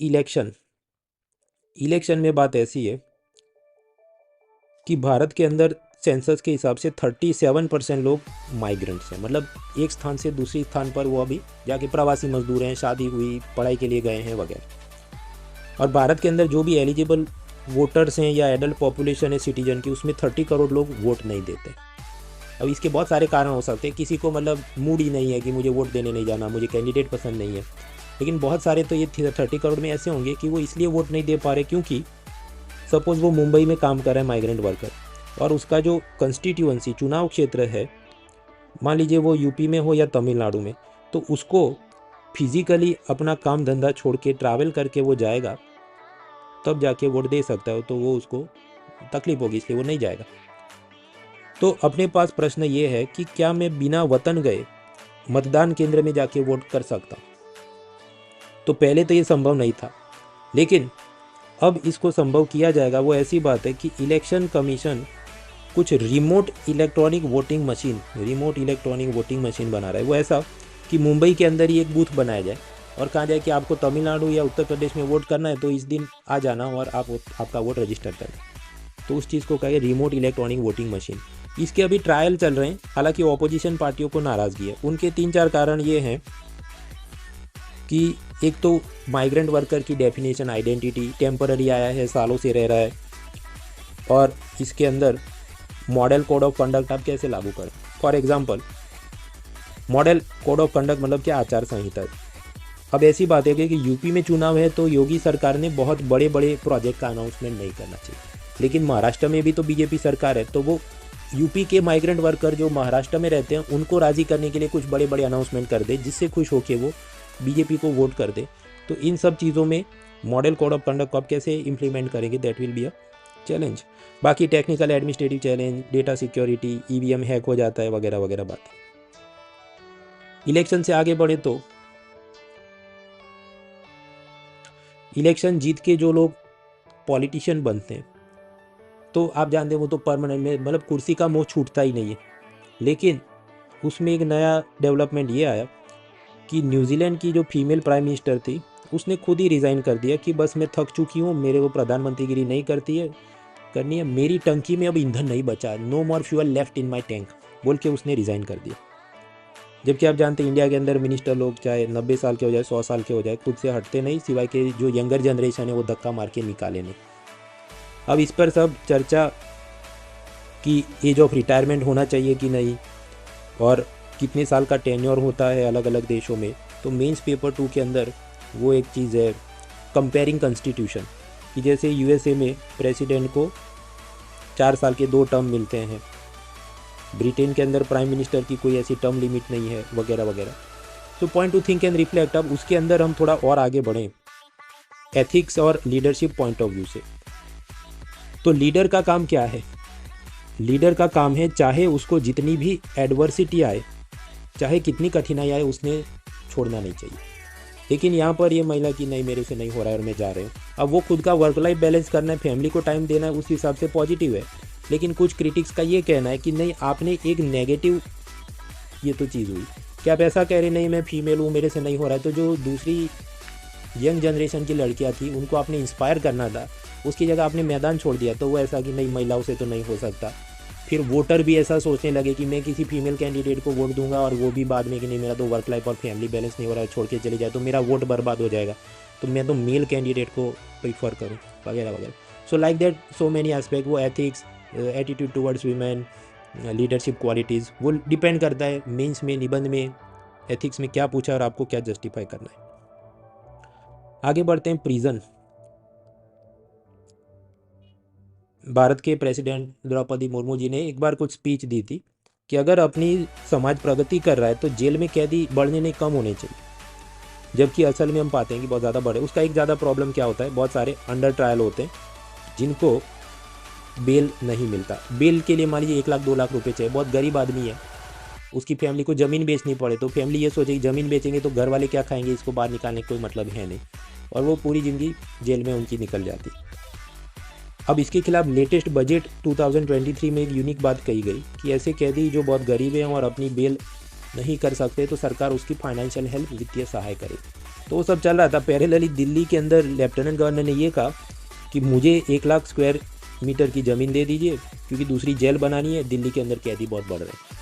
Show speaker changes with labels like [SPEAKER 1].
[SPEAKER 1] Election में बात ऐसी है कि भारत के अंदर सेंसस के हिसाब से 37% लोग माइग्रेंट्स हैं, मतलब एक स्थान से दूसरी स्थान पर वो अभी जाके प्रवासी मजदूर हैं, शादी हुई, पढ़ाई के लिए गए हैं वगैरह। और भारत के अंदर जो भी एलिजिबल वोटर्स हैं या एडल्ट पॉपुलेशन है सिटीजन की, उसमें 30 करोड़ लोग वोट नहीं देते। अब इसके बहुत सारे कारण हो सकते हैं, किसी को मतलब मूड ही नहीं है कि मुझे वोट देने नहीं जाना, मुझे कैंडिडेट पसंद नहीं है। लेकिन बहुत सारे तो ये 30 करोड़ में ऐसे होंगे कि वो इसलिए वोट नहीं दे पा रहे क्योंकि सपोज़ वो मुंबई में काम कर रहा है माइग्रेंट वर्कर, और उसका जो कंस्टिट्यूएंसी चुनाव क्षेत्र है, मान लीजिए वो यूपी में हो या तमिलनाडु में, तो उसको फिजिकली अपना काम धंधा छोड़ के ट्रैवल करके वो जाएगा, तब जाके वोट दे सकता है। तो वो उसको तकलीफ होगी, इसलिए वो नहीं जाएगा। तो अपने पास प्रश्न ये है कि क्या मैं बिना वतन गए मतदान केंद्र में जाके वोट कर सकता? तो पहले तो ये संभव नहीं था, लेकिन अब इसको संभव किया जाएगा। वो ऐसी बात है कि इलेक्शन कमीशन कुछ रिमोट इलेक्ट्रॉनिक वोटिंग मशीन बना रहा है। वो ऐसा कि मुंबई के अंदर ही एक बूथ बनाया जाए और कहा जाए कि आपको तमिलनाडु या उत्तर प्रदेश में वोट करना है तो इस दिन आ जाना और आपका वोट रजिस्टर करना। तो उस चीज़ को कहें रिमोट इलेक्ट्रॉनिक वोटिंग मशीन। इसके अभी ट्रायल चल रहे हैं, हालांकि ऑपोजिशन पार्टियों को नाराज़गी है। उनके 3-4 कारण ये हैं कि एक तो माइग्रेंट वर्कर की डेफिनेशन आइडेंटिटी टेम्पररी आया है, सालों से रह रहा है, और इसके अंदर मॉडल कोड ऑफ कंडक्ट आप कैसे लागू करें। For example model code of conduct मतलब क्या, आचार संहिता। अब ऐसी बात है कि यूपी में चुनाव है तो योगी सरकार ने बहुत बड़े बड़े प्रोजेक्ट का अनाउंसमेंट नहीं करना चाहिए, लेकिन महाराष्ट्र में भी तो बीजेपी सरकार है, तो वो यूपी के माइग्रेंट वर्कर जो महाराष्ट्र में रहते हैं उनको राज़ी करने के लिए कुछ बड़े बड़े अनाउंसमेंट कर दे, जिससे खुश होकर वो बीजेपी को वोट कर दे। तो इन सब चीज़ों में मॉडल कोड ऑफ कंडक्ट को आप कैसे इंप्लीमेंट करेंगे, that will be a challenge. बाकी technical administrative challenge, data security, EVM hack हो जाता है वगैरह वगैरह बातें। इलेक्शन से आगे बढ़े तो इलेक्शन जीत के जो लोग पॉलिटिशियन बनते हैं तो आप जानते हैं वो तो परमानेंट में मतलब कुर्सी का मोह छूटता ही नहीं है। लेकिन उसमें एक नया डेवलपमेंट ये आया कि न्यूजीलैंड की जो फीमेल प्राइम मिनिस्टर थी उसने खुद ही रिज़ाइन कर दिया कि बस मैं थक चुकी हूँ, मेरे को प्रधानमंत्रीगिरी नहीं करनी है, मेरी टंकी में अब ईंधन नहीं बचा, no more fuel left in my tank बोल के उसने रिज़ाइन कर दिया। जबकि आप जानते हैं इंडिया के अंदर मिनिस्टर लोग चाहे 90 साल के हो जाए, 100 साल के हो जाए, खुद से हटते नहीं, सिवाय के जो यंगर जनरेशन है वो धक्का मार के निकाले नहीं। अब इस पर सब चर्चा कि एज ऑफ रिटायरमेंट होना चाहिए कि नहीं, और कितने साल का टेन्योर होता है अलग अलग देशों में। तो मेंस पेपर 2 के अंदर वो एक चीज़ है कंपेयरिंग कॉन्स्टिट्यूशन, कि जैसे यूएसए में प्रेसिडेंट को 4 साल के 2 टर्म मिलते हैं, ब्रिटेन के अंदर प्राइम मिनिस्टर की कोई ऐसी टर्म लिमिट नहीं है वगैरह वगैरह। तो point two think and reflect. अब उसके अंदर हम थोड़ा और आगे बढ़ें एथिक्स और लीडरशिप पॉइंट ऑफ व्यू से। तो लीडर का काम क्या है? लीडर का काम है चाहे उसको जितनी भी एडवर्सिटी आए, चाहे कितनी कठिनाई आए, उसने छोड़ना नहीं चाहिए। लेकिन यहाँ पर ये महिला की नहीं, मेरे से नहीं हो रहा है और मैं जा रही हूँ। अब वो खुद का वर्क लाइफ बैलेंस करना है, फैमिली को टाइम देना है, उस हिसाब से पॉजिटिव है। लेकिन कुछ क्रिटिक्स का ये कहना है कि नहीं, आपने एक नेगेटिव ये तो चीज़ हुई कि आप ऐसा कह रहे नहीं मैं फीमेल हूँ, मेरे से नहीं हो रहा है, तो जो दूसरी यंग जनरेशन की लड़कियाँ थी उनको आपने इंस्पायर करना था, उसकी जगह आपने मैदान छोड़ दिया। तो वो ऐसा कि नहीं महिलाओं से तो नहीं हो सकता। फिर वोटर भी ऐसा सोचने लगे कि मैं किसी फीमेल कैंडिडेट को वोट दूंगा और वो भी बाद में कि नहीं मेरा तो वर्क लाइफ और फैमिली बैलेंस नहीं हो रहा है, छोड़ के चले जाए तो मेरा वोट बर्बाद हो जाएगा, तो मैं तो मेल कैंडिडेट को प्रीफर करूँ वगैरह वगैरह। So like that so many aspect. वो ethics, attitude towards women, leadership qualities, वो डिपेंड करता है मेंस में, निबंध में, एथिक्स में क्या पूछा और आपको क्या जस्टिफाई करना है। आगे बढ़ते हैं प्रिजन। भारत के प्रेसिडेंट द्रौपदी मुर्मू जी ने एक बार कुछ स्पीच दी थी कि अगर अपनी समाज प्रगति कर रहा है तो जेल में कैदी बढ़ने नहीं कम होने चाहिए, जबकि असल में हम पाते हैं कि बहुत ज़्यादा बढ़े। उसका एक ज़्यादा प्रॉब्लम क्या होता है, बहुत सारे अंडर ट्रायल होते हैं जिनको बेल नहीं मिलता। बेल के लिए मान लीजिए 1 लाख 2 लाख रुपये चाहिए, बहुत गरीब आदमी है, उसकी फैमिली को ज़मीन बेचनी पड़े तो फैमिली ये सोचेगी ज़मीन बेचेंगे तो घर वाले क्या खाएंगे, इसको बाहर निकालने का कोई मतलब है नहीं, और वो पूरी ज़िंदगी जेल में उनकी निकल जाती। अब इसके खिलाफ लेटेस्ट बजट 2023 में एक यूनिक बात कही गई कि ऐसे कैदी जो बहुत गरीब हैं और अपनी बेल नहीं कर सकते तो सरकार उसकी फाइनेंशियल हेल्प, वित्तीय सहाय करे। तो वो सब चल रहा था। पैरेलली दिल्ली के अंदर लेफ्टिनेंट गवर्नर ने ये कहा कि मुझे 1 लाख स्क्वायर मीटर की ज़मीन दे दीजिए, क्योंकि दूसरी जेल बनानी है, दिल्ली के अंदर कैदी बहुत बढ़ रहे हैं।